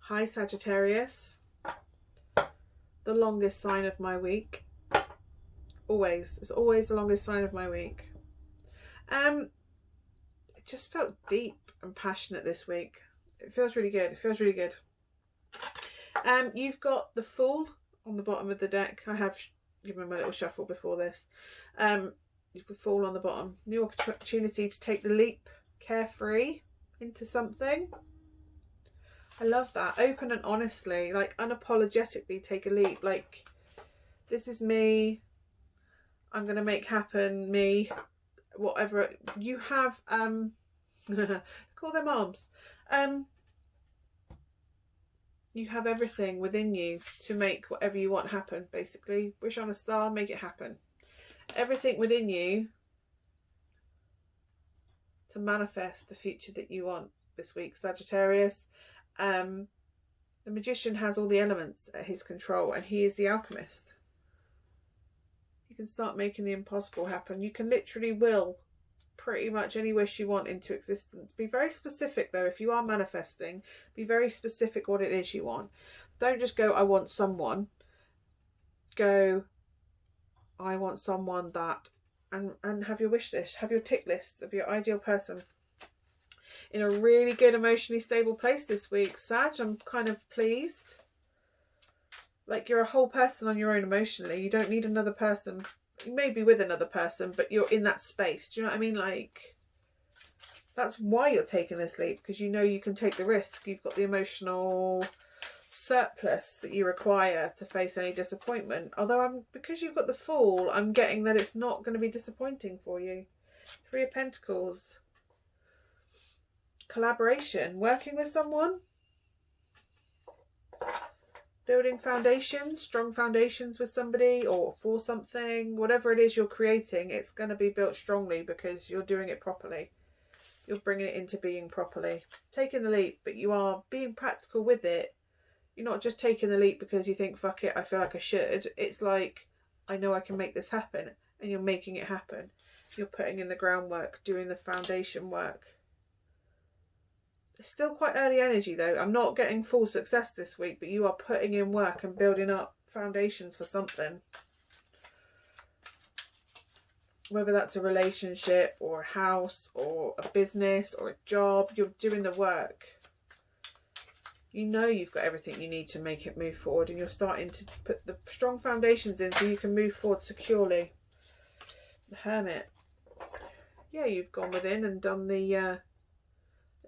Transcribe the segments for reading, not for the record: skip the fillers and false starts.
Hi Sagittarius. The longest sign of my week. Always. It's always the longest sign of my week. It just felt deep and passionate this week. It feels really good. It feels really good. You've got the Fool on the bottom of the deck. I have given my little shuffle before this. You've got the Fool on the bottom. New opportunity to take the leap, carefree into something. I love that. Open and honestly, like unapologetically take a leap. Like, this is me. I'm going to make happen me. Whatever. You have, call them arms. You have everything within you to make whatever you want happen, basically. Wish on a star, make it happen. Everything within you to manifest the future that you want this week, Sagittarius. The Magician has all the elements at his control, and he is the alchemist. You can start making the impossible happen. You can literally will pretty much any wish you want into existence. Be very specific though. If you are manifesting, be very specific what it is you want. Don't just go, I want someone. Go, I want someone that, and have your wish list, have your tick list of your ideal person. In a really good emotionally stable place this week, Sag. I'm kind of pleased. Like, you're a whole person on your own emotionally. You don't need another person. You may be with another person, but you're in that space. Do you know what I mean? Like, that's why you're taking this leap, because you know you can take the risk. You've got the emotional surplus that you require to face any disappointment. Although because you've got the Fool, I'm getting that it's not going to be disappointing for you. Three of Pentacles. Collaboration, working with someone, building foundations, strong foundations with somebody or for something. Whatever it is you're creating, it's going to be built strongly because you're doing it properly. You're bringing it into being properly. Taking the leap, but you are being practical with it. You're not just taking the leap because you think, fuck it, I feel like I should. It's like, I know I can make this happen, and you're making it happen. You're putting in the groundwork, doing the foundation work. It's still quite early energy though. I'm not getting full success this week, but you are putting in work and building up foundations for something. Whether that's a relationship or a house or a business or a job, you're doing the work. You know you've got everything you need to make it move forward, and you're starting to put the strong foundations in so you can move forward securely. The Hermit. Yeah, you've gone within and done the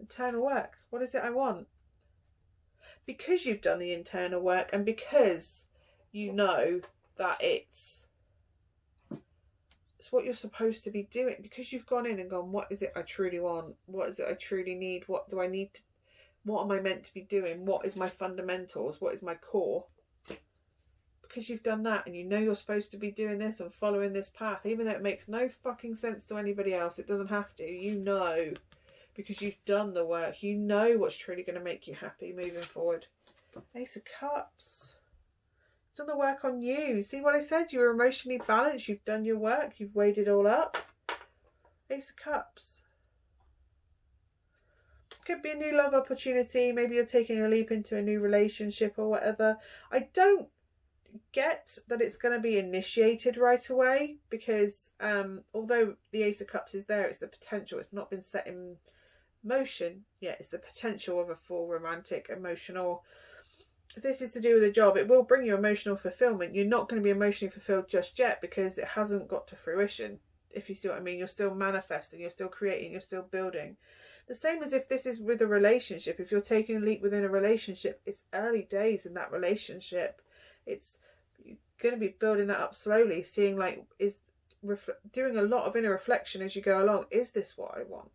internal work. What is it I want? Because you've done the internal work, and because you know that it's what you're supposed to be doing, because you've gone in and gone, what is it I truly want? What is it I truly need? What do I need to, what am I meant to be doing? What is my fundamentals? What is my core? Because you've done that and you know you're supposed to be doing this and following this path, even though it makes no fucking sense to anybody else. It doesn't have to. You know, because you've done the work. You know what's truly going to make you happy moving forward. Ace of Cups. You've done the work on you. See what I said? You were emotionally balanced. You've done your work. You've weighed it all up. Ace of Cups. Could be a new love opportunity. Maybe you're taking a leap into a new relationship or whatever. I don't get that it's going to be initiated right away, because although the Ace of Cups is there, it's the potential. It's not been set in motion yet. It's the potential of a full romantic, emotional. If this is to do with a job, it will bring you emotional fulfillment. You're not going to be emotionally fulfilled just yet because it hasn't got to fruition, if you see what I mean. You're still manifesting, you're still creating, you're still building. The same as if this is with a relationship. If you're taking a leap within a relationship, it's early days in that relationship. It's going to be building that up slowly, seeing like, doing a lot of inner reflection as you go along. Is this what I want?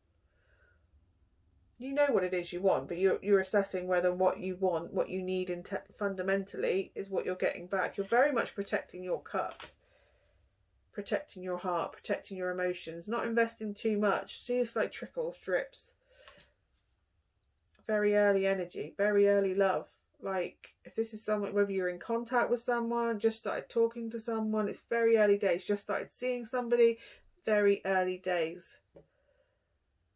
You know what it is you want, but you're assessing whether what you want, what you need fundamentally is what you're getting back. You're very much protecting your cup, protecting your heart, protecting your emotions, not investing too much. See, it's like trickles, drips. Very early energy, very early love. Like, if this is someone, whether you're in contact with someone, just started talking to someone, it's very early days. Just started seeing somebody, very early days.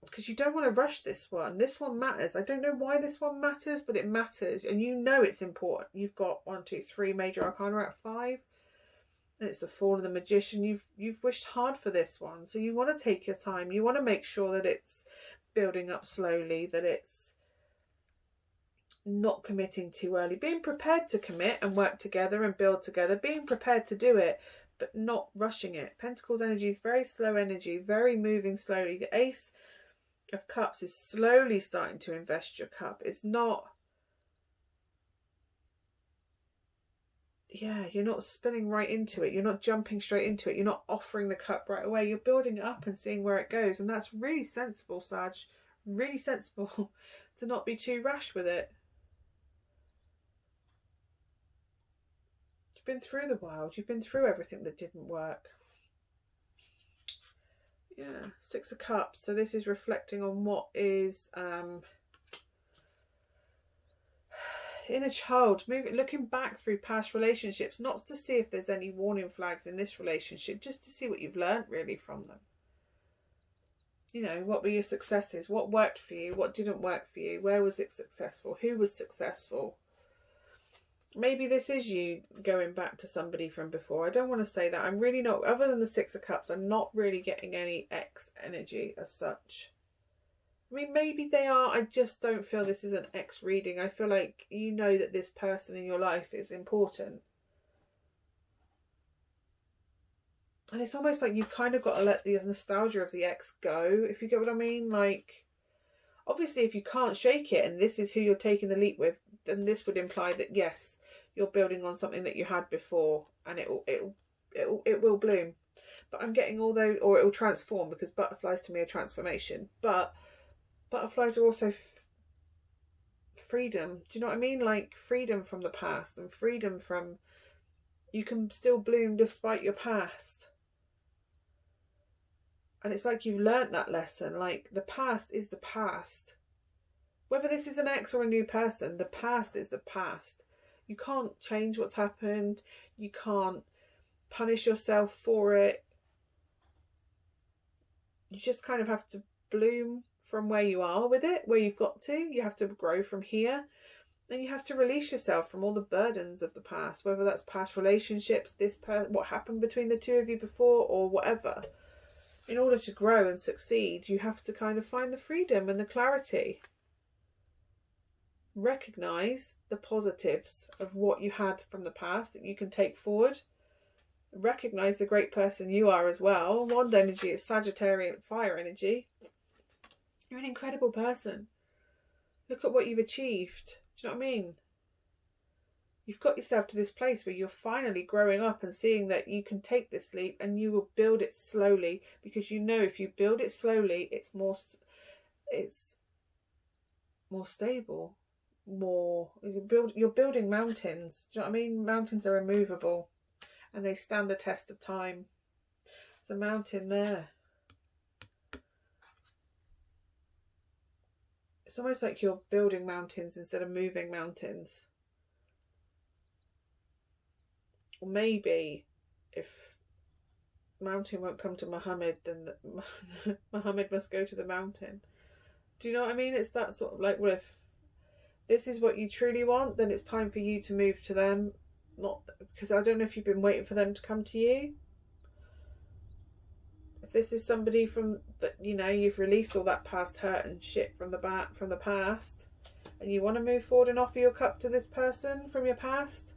because you don't want to rush this one. This one matters. I don't know why this one matters, but it matters, and you know it's important. You've got 1, 2, 3 major arcana out of 5, and it's the Fall of the Magician. You've wished hard for this one, so you want to take your time. You want to make sure that it's building up slowly, that it's not committing too early, being prepared to commit and work together and build together, being prepared to do it, but not rushing it. Pentacles energy is very slow energy, very moving slowly. The Ace of Cups is slowly starting to invest your cup. It's not, yeah, you're not spinning right into it. You're not jumping straight into it. You're not offering the cup right away. You're building it up and seeing where it goes. And that's really sensible, Sag. Really sensible to not be too rash with it. You've been through the wild. You've been through everything that didn't work. Yeah, 6 of Cups. So this is reflecting on what is inner child, looking back through past relationships, not to see if there's any warning flags in this relationship, just to see what you've learned really from them. You know, what were your successes? What worked for you? What didn't work for you? Where was it successful? Who was successful? Maybe this is you going back to somebody from before. I don't want to say that. I'm really not, other than the 6 of Cups, I'm not really getting any ex energy as such. I mean, maybe they are. I just don't feel this is an ex reading. I feel like you know that this person in your life is important. And it's almost like you've kind of got to let the nostalgia of the ex go, if you get what I mean. Like, obviously, if you can't shake it and this is who you're taking the leap with, then this would imply that, yes, you're building on something that you had before, and it will bloom. But I'm getting all those, or it will transform, because butterflies to me are transformation. But butterflies are also freedom. Do you know what I mean? Like freedom from the past, and freedom from, you can still bloom despite your past. And it's like you've learnt that lesson. Like, the past is the past. Whether this is an ex or a new person, the past is the past. You can't change what's happened. You can't punish yourself for it. You just kind of have to bloom from where you are with it, where you've got to. You have to grow from here. And you have to release yourself from all the burdens of the past, whether that's past relationships, what happened between the two of you before, or whatever. In order to grow and succeed, you have to kind of find the freedom and the clarity. Recognise the positives of what you had from the past that you can take forward. Recognise the great person you are as well. Wand energy is Sagittarian fire energy. You're an incredible person. Look at what you've achieved. Do you know what I mean? You've got yourself to this place where you're finally growing up and seeing that you can take this leap, and you will build it slowly, because you know if you build it slowly, it's more stable. You're building mountains. Do you know what I mean? Mountains are immovable and they stand the test of time. There's a mountain there. It's almost like you're building mountains instead of moving mountains. Or maybe if mountain won't come to Muhammad, then Muhammad must go to the mountain. Do you know what I mean? It's that sort of like, well, if this is what you truly want, then it's time for you to move to them. Not because I don't know if you've been waiting for them to come to you. If this is somebody from that, you know, you've released all that past hurt and shit from the past, and you want to move forward and offer your cup to this person from your past,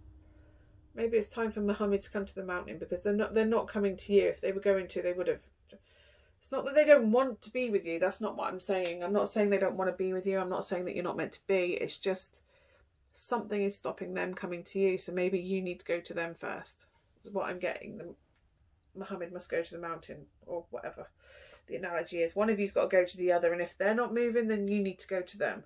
maybe it's time for Muhammad to come to the mountain, because they're not coming to you. If they were going to, they would have. It's not that they don't want to be with you. That's not what I'm saying. I'm not saying they don't want to be with you. I'm not saying that you're not meant to be. It's just something is stopping them coming to you. So maybe you need to go to them first. Is what I'm getting. Muhammad must go to the mountain, or whatever the analogy is. One of you's got to go to the other, and if they're not moving, then you need to go to them.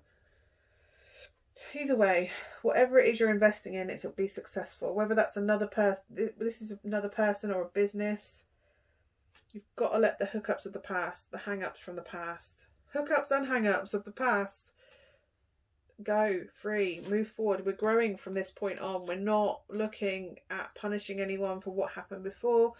Either way, whatever it is you're investing in, it'll be successful. Whether that's another person, this is another person or a business. You've got to let the hookups of the past, the hang-ups from the past, hookups and hang-ups of the past, go free, move forward. We're growing from this point on. We're not looking at punishing anyone for what happened before.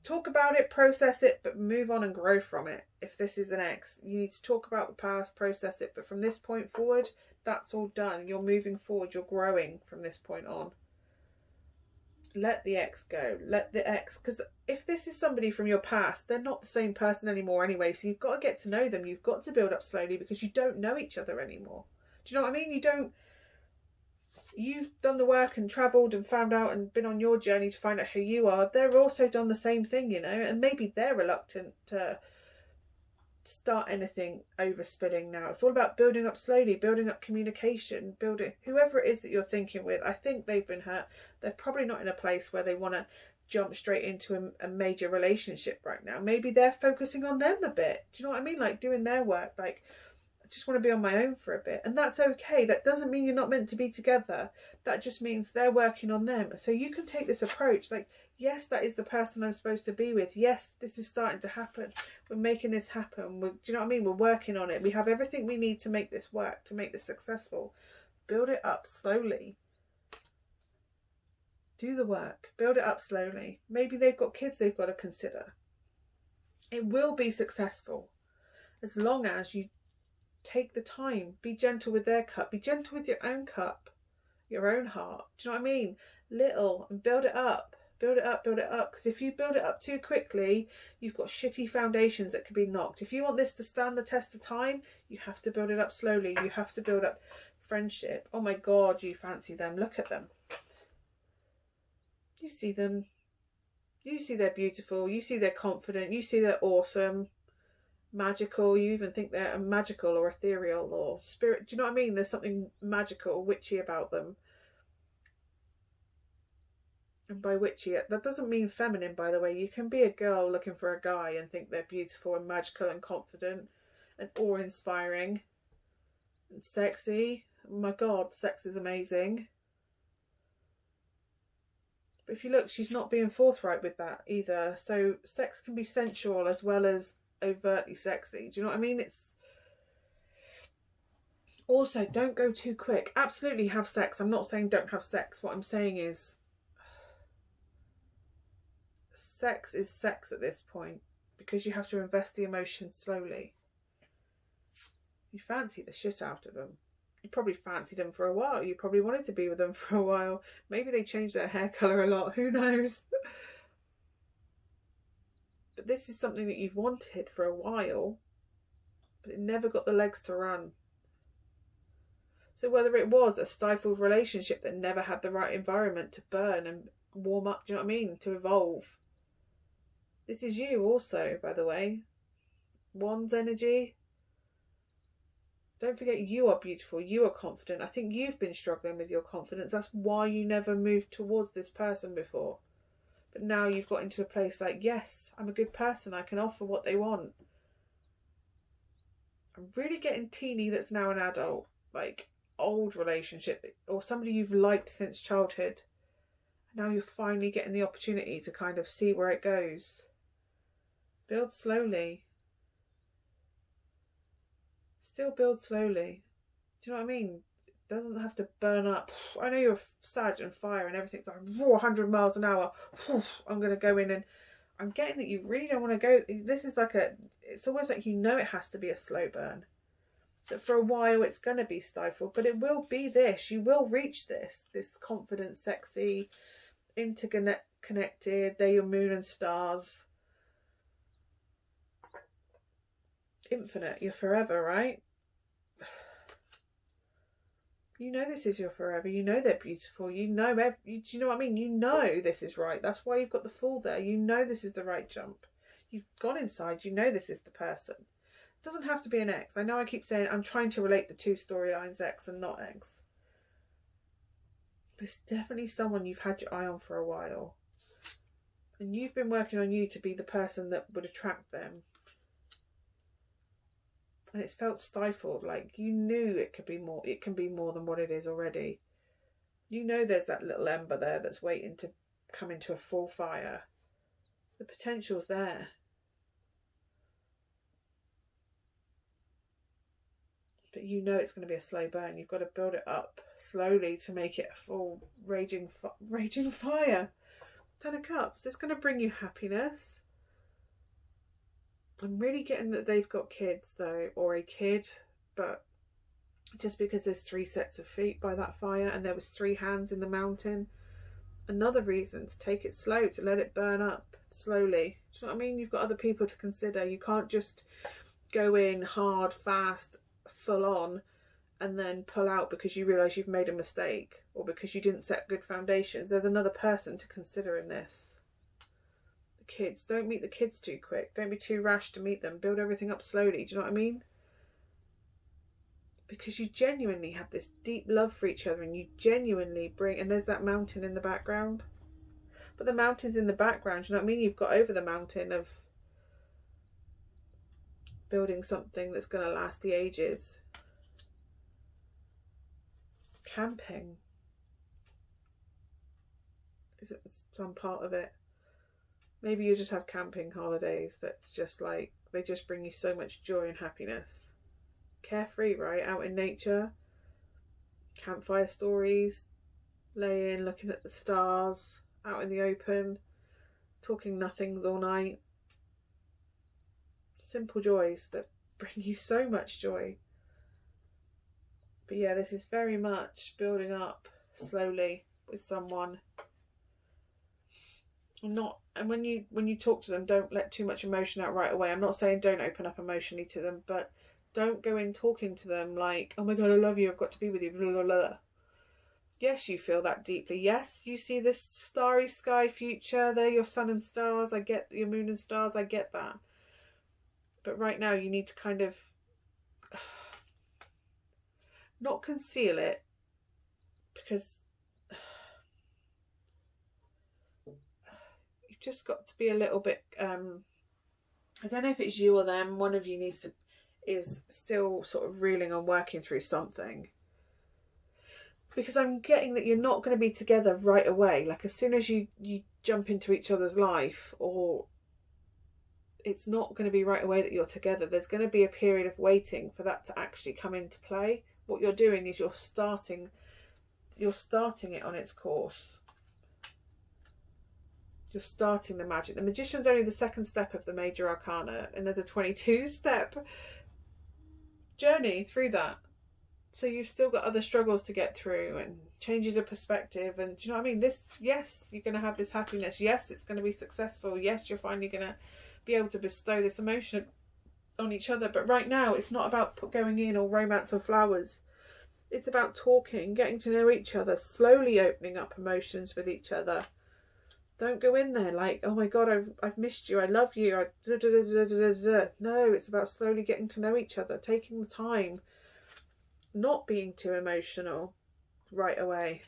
Talk about it, process it, but move on and grow from it. If this is an ex, you need to talk about the past, process it. But from this point forward, that's all done. You're moving forward. You're growing from this point on. Let the ex go. Let the ex, because if this is somebody from your past, they're not the same person anymore anyway. So you've got to get to know them. You've got to build up slowly because you don't know each other anymore. Do you know what I mean? You've done the work and travelled and found out and been on your journey to find out who you are. They're also done the same thing, you know, and maybe they're reluctant to start anything overspilling now. It's all about building up slowly, building up communication, building whoever it is that you're thinking with. I think they've been hurt. They're probably not in a place where they want to jump straight into a major relationship right now. Maybe they're focusing on them a bit. Do you know what I mean? Like doing their work, like, I just want to be on my own for a bit. And that's okay. That doesn't mean you're not meant to be together. That just means they're working on them. So you can take this approach like, yes, that is the person I'm supposed to be with. Yes, this is starting to happen. We're making this happen. Do you know what I mean? We're working on it. We have everything we need to make this work, to make this successful. Build it up slowly. Do the work. Build it up slowly. Maybe they've got kids they've got to consider. It will be successful as long as you take the time. Be gentle with their cup. Be gentle with your own cup, your own heart. Do you know what I mean? Little, and build it up. Build it up, build it up. Because if you build it up too quickly, you've got shitty foundations that could be knocked. If you want this to stand the test of time, you have to build it up slowly. You have to build up friendship. Oh my God, you fancy them. Look at them. You see them. You see they're beautiful. You see they're confident. You see they're awesome. Magical. You even think they're magical or ethereal or spirit. Do you know what I mean? There's something magical, witchy about them. And by witchy, that doesn't mean feminine, by the way. You can be a girl looking for a guy and think they're beautiful and magical and confident and awe-inspiring and sexy. Oh my God, sex is amazing. But if you look, she's not being forthright with that either. So sex can be sensual as well as overtly sexy. Do you know what I mean? It's also, don't go too quick. Absolutely have sex. I'm not saying don't have sex. What I'm saying is sex is sex at this point because you have to invest the emotion slowly. You fancy the shit out of them. You probably fancied them for a while. You probably wanted to be with them for a while. Maybe they changed their hair colour a lot. Who knows? But this is something that you've wanted for a while, but it never got the legs to run. So whether it was a stifled relationship that never had the right environment to burn and warm up, do you know what I mean? To evolve. This is you also, by the way. Wands energy. Don't forget, you are beautiful. You are confident. I think you've been struggling with your confidence. That's why you never moved towards this person before. But now you've got into a place like, yes, I'm a good person. I can offer what they want. I'm really getting teeny that's now an adult. Like, old relationship. Or somebody you've liked since childhood. Now you're finally getting the opportunity to kind of see where it goes. Build slowly. Still build slowly. Do you know what I mean? It doesn't have to burn up. I know you're Sag and fire and everything's like raw 100 miles an hour. I'm going to go in and I'm getting that you really don't want to go. This is like it's almost like you know it has to be a slow burn. That for a while it's going to be stifled, but it will be this. You will reach this confident, sexy, interconnected, they're your moon and stars. Infinite, you're forever, right? You know this is your forever. You know they're beautiful. You know, do you know what I mean? You know this is right. That's why you've got the Fool there. You know this is the right jump. You've gone inside. You know this is the person. It doesn't have to be an ex. I know I keep saying I'm trying to relate the two storylines, ex and not ex. But it's definitely someone you've had your eye on for a while. And you've been working on you to be the person that would attract them. And it's felt stifled, like you knew it could be more. It can be more than what it is already. You know there's that little ember there that's waiting to come into a full fire. The potential's there. But you know it's going to be a slow burn. You've got to build it up slowly to make it a full raging fire. Ten of Cups. It's going to bring you happiness. I'm really getting that they've got kids though, or a kid, but just because there's 3 sets of feet by that fire and there was 3 hands in the mountain, another reason to take it slow, to let it burn up slowly. Do you know what I mean? You've got other people to consider. You can't just go in hard, fast, full on, and then pull out because you realise you've made a mistake or because you didn't set good foundations. There's another person to consider in this. The kids. Don't meet the kids too quick. Don't be too rash to meet them. Build everything up slowly. Do you know what I mean? Because you genuinely have this deep love for each other, and you genuinely bring, and there's that mountain in the background. But the mountain's in the background, do you know what I mean? You've got over the mountain of building something that's going to last the ages. Camping. Is it some part of it? Maybe you just have camping holidays that just like, they just bring you so much joy and happiness. Carefree, right? Out in nature. Campfire stories. Laying, looking at the stars. Out in the open. Talking nothings all night. Simple joys that bring you so much joy. But yeah, this is very much building up slowly with someone. And when you talk to them, don't let too much emotion out right away. I'm not saying don't open up emotionally to them, but don't go in talking to them like, oh my God, I love you, I've got to be with you, blah, blah, blah. Yes, you feel that deeply. Yes, you see this starry sky future. They're your sun and stars. I get your moon and stars. I get that. But right now you need to kind of not conceal it, because you've just got to be a little bit, I don't know if it's you or them, one of you is still sort of reeling and working through something. Because I'm getting that you're not going to be together right away. Like as soon as you jump into each other's life, or it's not going to be right away that you're together. There's going to be a period of waiting for that to actually come into play. What you're doing is you're starting it on its course. You're starting the magic. The Magician's only the 2nd step of the major arcana, and there's a 22-step journey through that. So you've still got other struggles to get through and changes of perspective. And do you know what I mean? This, yes, you're going to have this happiness. Yes, it's going to be successful. Yes, you're finally going to be able to bestow this emotion on each other. But right now, it's not about going in or romance or flowers. It's about talking, getting to know each other, slowly opening up emotions with each other. Don't go in there like, oh my God, I've missed you, I love you. No, it's about slowly getting to know each other, taking the time, not being too emotional right away.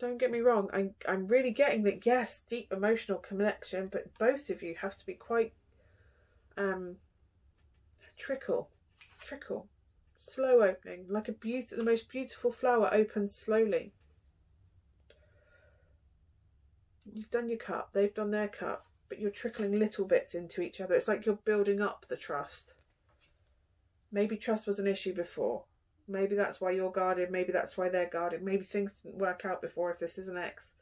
Don't get me wrong, I'm really getting that, yes, deep emotional connection, but both of you have to be quite trickle, slow opening, like the most beautiful flower opens slowly. You've done your cup, they've done their cup, but you're trickling little bits into each other. It's like you're building up the trust. Maybe trust was an issue before. Maybe that's why you're guarded. Maybe that's why they're guarded. Maybe things didn't work out before if this is an ex.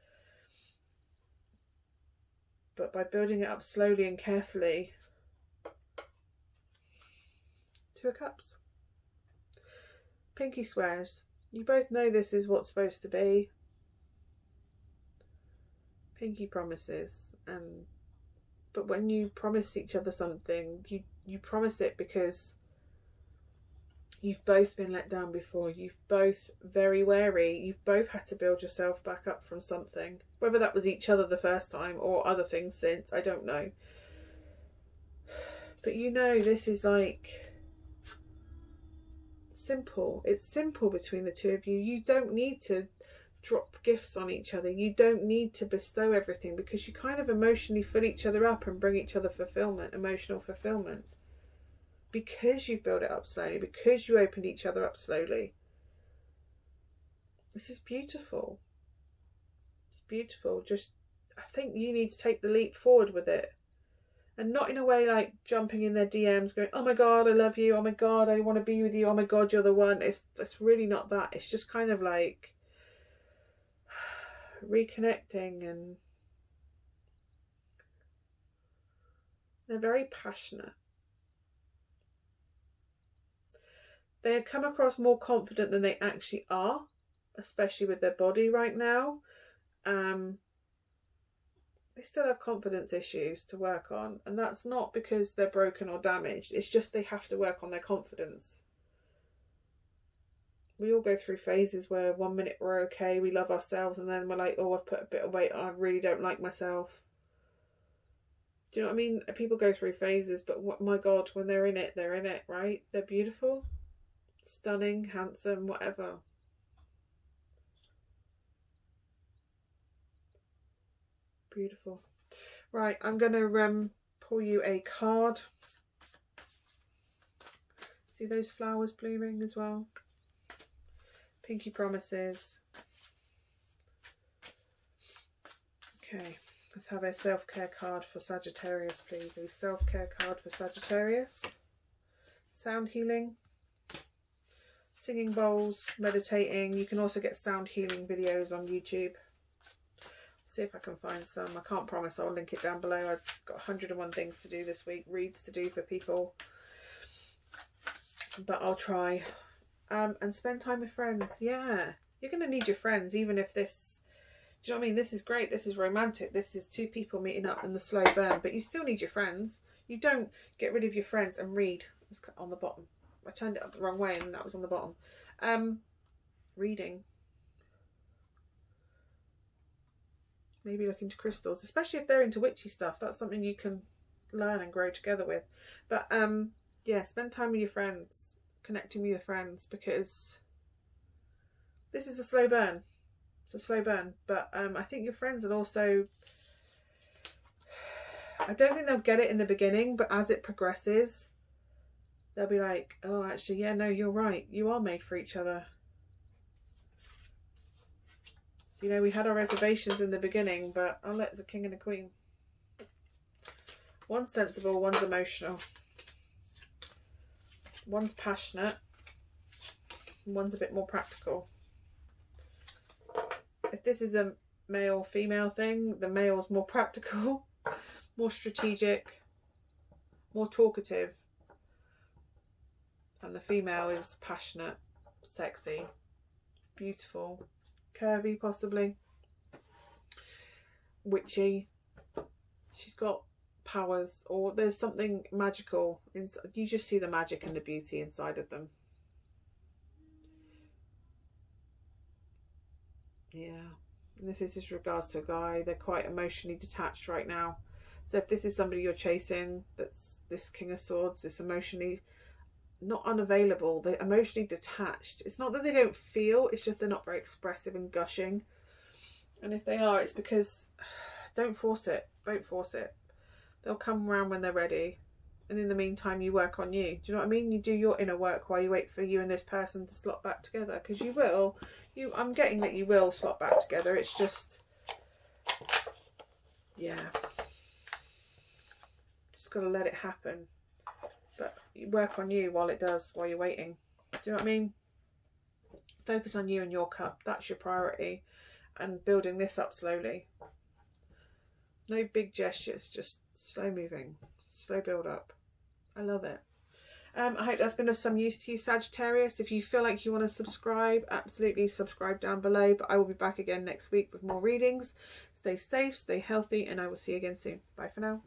But by building it up slowly and carefully. 2 of Cups. Pinky swears. You both know this is what's supposed to be. Pinky promises. But when you promise each other something, you promise it because you've both been let down before. You've both very wary. You've both had to build yourself back up from something. Whether that was each other the first time or other things since, I don't know. But you know, this is like simple. It's simple between the 2 of you. You don't need to drop gifts on each other. You don't need to bestow everything, because you kind of emotionally fill each other up and bring each other fulfillment, emotional fulfillment. Because you've built it up slowly, because you opened each other up slowly. This is beautiful. It's beautiful. Just, I think you need to take the leap forward with it. And not in a way like jumping in their DMs going, oh my God, I love you. Oh my God, I want to be with you. Oh my God, you're the one. It's really not that. It's just kind of like reconnecting, and they're very passionate. They come across more confident than they actually are, especially with their body right now. They still have confidence issues to work on, and that's not because they're broken or damaged. It's just they have to work on their confidence. We all go through phases where 1 minute we're okay, we love ourselves, and then we're like, oh, I've put a bit of weight on, I really don't like myself. Do you know what I mean? People go through phases, but my God, when they're in it, right? They're beautiful, stunning, handsome, whatever. Beautiful. Right, I'm going to pull you a card. See those flowers blooming as well? Pinky promises. Okay, let's have a self-care card for Sagittarius, please. A self-care card for Sagittarius. Sound healing. Singing bowls, meditating. You can also get sound healing videos on YouTube. See if I can find some. I can't promise, I'll link it down below. I've got 101 things to do this week, reads to do for people, but I'll try. And spend time with friends. Yeah, you're going to need your friends, even if this, do you know what I mean? This is great, this is romantic, this is two people meeting up in the slow burn, but you still need your friends. You don't get rid of your friends and read. It's on the bottom. I turned it up the wrong way and that was on the bottom. Reading. Maybe look into crystals, especially if they're into witchy stuff. That's something you can learn and grow together with. But yeah, spend time with your friends, connecting with your friends, because this is a slow burn. It's a slow burn. But I think your friends will also, I don't think they'll get it in the beginning, but as it progresses, they'll be like, oh, actually, yeah, no, you're right. You are made for each other. You know, we had our reservations in the beginning, but I'll let the king and the queen. One's sensible, one's emotional. One's passionate, and one's a bit more practical. If this is a male-female thing, the male's more practical, more strategic, more talkative. And the female is passionate, sexy, beautiful, curvy possibly, witchy. She's got powers, or there's something magical inside. You just see the magic and the beauty inside of them. Yeah, and this is just regards to a guy. They're quite emotionally detached right now. So if this is somebody you're chasing, that's this King of Swords, this emotionally not unavailable, they're emotionally detached. It's not that they don't feel, it's just they're not very expressive and gushing. And if they are, it's because, don't force it. Don't force it. They'll come around when they're ready. And in the meantime, you work on you. Do you know what I mean? You do your inner work while you wait for you and this person to slot back together. Because you will. I'm getting that you will slot back together. It's just, yeah. Just got to let it happen. But you work on you while it does, while you're waiting. Do you know what I mean? Focus on you and your cup. That's your priority. And building this up slowly. No big gestures, just slow moving, slow build up. I love it. I hope that's been of some use to you, Sagittarius. If you feel like you want to subscribe, absolutely subscribe down below. But I will be back again next week with more readings. Stay safe, stay healthy, and I will see you again soon. Bye for now.